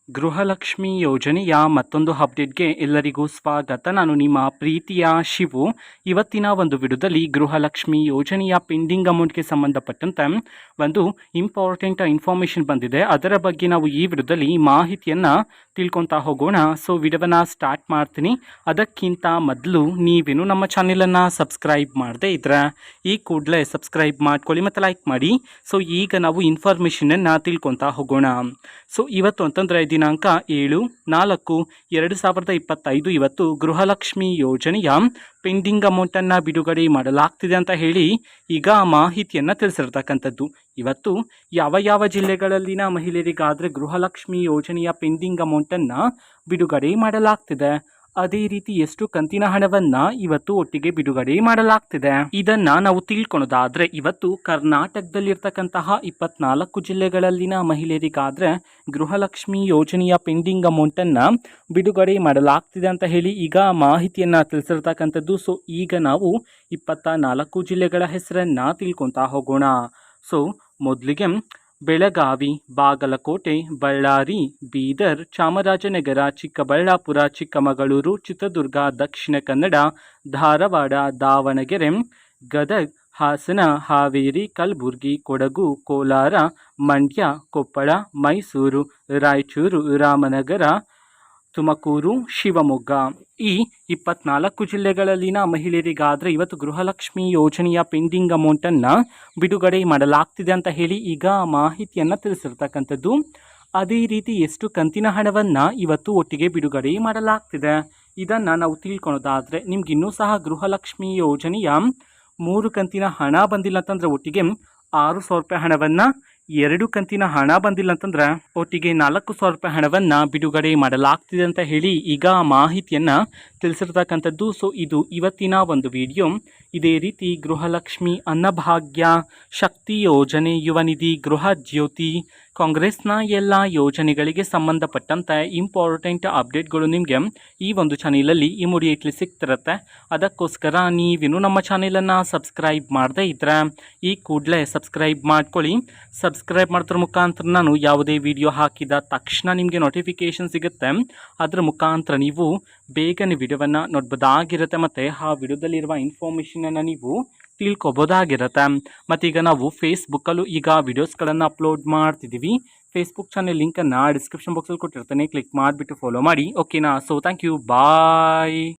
ಗೃಹಲಕ್ಷ್ಮಿ ಯೋಜನೆಯ ಮತ್ತೊಂದು ಅಪ್ಡೇಟ್ಗೆ ಎಲ್ಲರಿಗೂ ಸ್ವಾಗತ. ನಾನು ನಿಮ್ಮ ಪ್ರೀತಿಯ ಶಿವು. ಇವತ್ತಿನ ಒಂದು ವಿಡಿಯೋದಲ್ಲಿ ಗೃಹಲಕ್ಷ್ಮಿ ಯೋಜನೆಯ ಪೆಂಡಿಂಗ್ ಅಮೌಂಟ್ಗೆ ಸಂಬಂಧಪಟ್ಟಂತೆ ಒಂದು ಇಂಪಾರ್ಟೆಂಟ್ ಇನ್ಫಾರ್ಮೇಷನ್ ಬಂದಿದೆ. ಅದರ ಬಗ್ಗೆ ನಾವು ಈ ವಿಡಿಯೋದಲ್ಲಿ ಮಾಹಿತಿಯನ್ನು ತಿಳ್ಕೊತಾ ಹೋಗೋಣ. ಸೊ ವಿಡಿಯೋವನ್ನು ಸ್ಟಾರ್ಟ್ ಮಾಡ್ತೀನಿ. ಅದಕ್ಕಿಂತ ಮೊದಲು ನೀವೇನು ನಮ್ಮ ಚಾನೆಲನ್ನು ಸಬ್ಸ್ಕ್ರೈಬ್ ಮಾಡದೇ ಇದ್ರೆ ಈ ಕೂಡಲೇ ಸಬ್ಸ್ಕ್ರೈಬ್ ಮಾಡ್ಕೊಳ್ಳಿ ಮತ್ತು ಲೈಕ್ ಮಾಡಿ. ಸೊ ಈಗ ನಾವು ಇನ್ಫಾರ್ಮೇಷನನ್ನು ತಿಳ್ಕೊತಾ ಹೋಗೋಣ. ಸೊ ಇವತ್ತು ಅಂತಂದರೆ ದಿನಾಂಕ 7/4/2025 ಇವತ್ತು ಗೃಹಲಕ್ಷ್ಮಿ ಯೋಜನೆಯ ಪೆಂಡಿಂಗ್ ಅಮೌಂಟನ್ನು ಬಿಡುಗಡೆ ಮಾಡಲಾಗ್ತಿದೆ ಅಂತ ಹೇಳಿ ಈಗ ಮಾಹಿತಿಯನ್ನು ತಿಳಿಸಿರ್ತಕ್ಕಂಥದ್ದು. ಇವತ್ತು ಯಾವ ಜಿಲ್ಲೆಗಳಲ್ಲಿನ ಮಹಿಳೆಯರಿಗಾದರೆ ಗೃಹಲಕ್ಷ್ಮಿ ಯೋಜನೆಯ ಪೆಂಡಿಂಗ್ ಅಮೌಂಟನ್ನು ಬಿಡುಗಡೆ ಮಾಡಲಾಗ್ತಿದೆ, ಅದೇ ರೀತಿ ಎಷ್ಟು ಕಂತಿನ ಹಣವನ್ನ ಇವತ್ತು ಒಟ್ಟಿಗೆ ಬಿಡುಗಡೆ ಮಾಡಲಾಗ್ತಿದೆ ಇದನ್ನ ನಾವು ತಿಳ್ಕೊಳೋದಾದ್ರೆ, ಇವತ್ತು ಕರ್ನಾಟಕದಲ್ಲಿರ್ತಕ್ಕಂತಹ 24 ಜಿಲ್ಲೆಗಳಲ್ಲಿನ ಮಹಿಳೆಯರಿಗಾದ್ರೆ ಗೃಹಲಕ್ಷ್ಮಿ ಯೋಜನೆಯ ಪೆಂಡಿಂಗ್ ಅಮೌಂಟ್ ಅನ್ನ ಬಿಡುಗಡೆ ಮಾಡಲಾಗ್ತಿದೆ ಅಂತ ಹೇಳಿ ಈಗ ಮಾಹಿತಿಯನ್ನ ತಿಳಿಸಿರ್ತಕ್ಕಂಥದ್ದು. ಸೊ ಈಗ ನಾವು 24 ಜಿಲ್ಲೆಗಳ ಹೆಸರನ್ನ ತಿಳ್ಕೊತಾ ಹೋಗೋಣ. ಸೊ ಮೊದಲಿಗೆ ಬೆಳಗಾವಿ, ಬಾಗಲಕೋಟೆ, ಬಳ್ಳಾರಿ, ಬೀದರ್, ಚಾಮರಾಜನಗರ, ಚಿಕ್ಕಬಳ್ಳಾಪುರ, ಚಿಕ್ಕಮಗಳೂರು, ಚಿತ್ರದುರ್ಗ, ದಕ್ಷಿಣ ಕನ್ನಡ, ಧಾರವಾಡ, ದಾವಣಗೆರೆ, ಗದಗ, ಹಾಸನ, ಹಾವೇರಿ, ಕಲಬುರಗಿ, ಕೊಡಗು, ಕೋಲಾರ, ಮಂಡ್ಯ, ಕೊಪ್ಪಳ, ಮೈಸೂರು, ರಾಯಚೂರು, ರಾಮನಗರ, ತುಮಕೂರು, ಶಿವಮೊಗ್ಗ ಈ 24 ಜಿಲ್ಲೆಗಳಲ್ಲಿನ ಮಹಿಳೆಯರಿಗಾದರೆ ಇವತ್ತು ಗೃಹಲಕ್ಷ್ಮಿ ಯೋಜನೆಯ ಪೆಂಡಿಂಗ್ ಅಮೌಂಟನ್ನು ಬಿಡುಗಡೆ ಮಾಡಲಾಗ್ತಿದೆ ಅಂತ ಹೇಳಿ ಈಗ ಮಾಹಿತಿಯನ್ನು ತಿಳಿಸಿರ್ತಕ್ಕಂಥದ್ದು. ಅದೇ ರೀತಿ ಎಷ್ಟು ಕಂತಿನ ಹಣವನ್ನು ಇವತ್ತು ಒಟ್ಟಿಗೆ ಬಿಡುಗಡೆ ಮಾಡಲಾಗ್ತಿದೆ ಇದನ್ನು ನಾವು ತಿಳ್ಕೊಳೋದಾದರೆ, ನಿಮ್ಗಿನ್ನೂ ಸಹ ಗೃಹಲಕ್ಷ್ಮಿ ಯೋಜನೆಯ 3 ಕಂತಿನ ಹಣ ಬಂದಿಲ್ಲ ಅಂತಂದರೆ ಒಟ್ಟಿಗೆ 6,000 ರೂಪಾಯಿ ಹಣವನ್ನು, 2 ಕಂತಿನ ಹಣ ಬಂದಿಲ್ಲ ಅಂತಂದ್ರೆ ಒಟ್ಟಿಗೆ 4,000 ರೂಪಾಯಿ ಹಣವನ್ನು ಬಿಡುಗಡೆ ಮಾಡಲಾಗ್ತಿದೆ ಅಂತ ಹೇಳಿ ಈಗ ಮಾಹಿತಿಯನ್ನು ತಿಳಿಸಿರ್ತಕ್ಕಂಥದ್ದು. ಸೊ ಇದು ಇವತ್ತಿನ ಒಂದು ವಿಡಿಯೋ. ಇದೇ ರೀತಿ ಗೃಹಲಕ್ಷ್ಮಿ, ಅನ್ನಭಾಗ್ಯ, ಶಕ್ತಿ ಯೋಜನೆ, ಯುವ ನಿಧಿ, ಗೃಹ ಜ್ಯೋತಿ, ಕಾಂಗ್ರೆಸ್ನ ಎಲ್ಲ ಯೋಜನೆಗಳಿಗೆ ಸಂಬಂಧಪಟ್ಟಂತೆ ಇಂಪಾರ್ಟೆಂಟ್ ಅಪ್ಡೇಟ್ಗಳು ನಿಮಗೆ ಈ ಒಂದು ಚಾನೆಲಲ್ಲಿ ಇಮಿಡಿಯೇಟ್ಲಿ ಸಿಗ್ತಿರುತ್ತೆ. ಅದಕ್ಕೋಸ್ಕರ ನೀವೇನು ನಮ್ಮ ಚಾನೆಲನ್ನು ಸಬ್ಸ್ಕ್ರೈಬ್ ಮಾಡದೇ ಇದ್ದರೆ ಈ ಕೂಡಲೇ ಸಬ್ಸ್ಕ್ರೈಬ್ ಮಾಡ್ಕೊಳ್ಳಿ. ಸಬ್ಸ್ಕ್ರೈಬ್ ಮಾಡೋದ್ರ ಮುಖಾಂತರ ನಾನು ಯಾವುದೇ ವಿಡಿಯೋ ಹಾಕಿದ ತಕ್ಷಣ ನಿಮಗೆ ನೋಟಿಫಿಕೇಷನ್ ಸಿಗುತ್ತೆ. ಅದರ ಮುಖಾಂತರ ನೀವು ಬೇಗನೆ ವಿಡಿಯೋವನ್ನು ನೋಡ್ಬೋದಾಗಿರುತ್ತೆ ಮತ್ತು ಆ ವಿಡಿಯೋದಲ್ಲಿರುವ ಇನ್ಫಾರ್ಮೇಷನನ್ನು ನೀವು ತಿಳ್ಕೊಬೋದಾಗಿರುತ್ತೆ. ಮತ್ತೀಗ ನಾವು ಫೇಸ್ಬುಕ್ಕಲ್ಲೂ ಈಗ ವಿಡಿಯೋಸ್ಗಳನ್ನು ಅಪ್ಲೋಡ್ ಮಾಡ್ತಿದ್ದೀವಿ. ಫೇಸ್ಬುಕ್ ಚಾನೆಲ್ ಲಿಂಕನ್ನು ಡಿಸ್ಕ್ರಿಪ್ಷನ್ ಬಾಕ್ಸಲ್ಲಿ ಕೊಟ್ಟಿರ್ತೇನೆ, ಕ್ಲಿಕ್ ಮಾಡಿಬಿಟ್ಟು ಫಾಲೋ ಮಾಡಿ. ಓಕೆನಾ? So thank you, bye.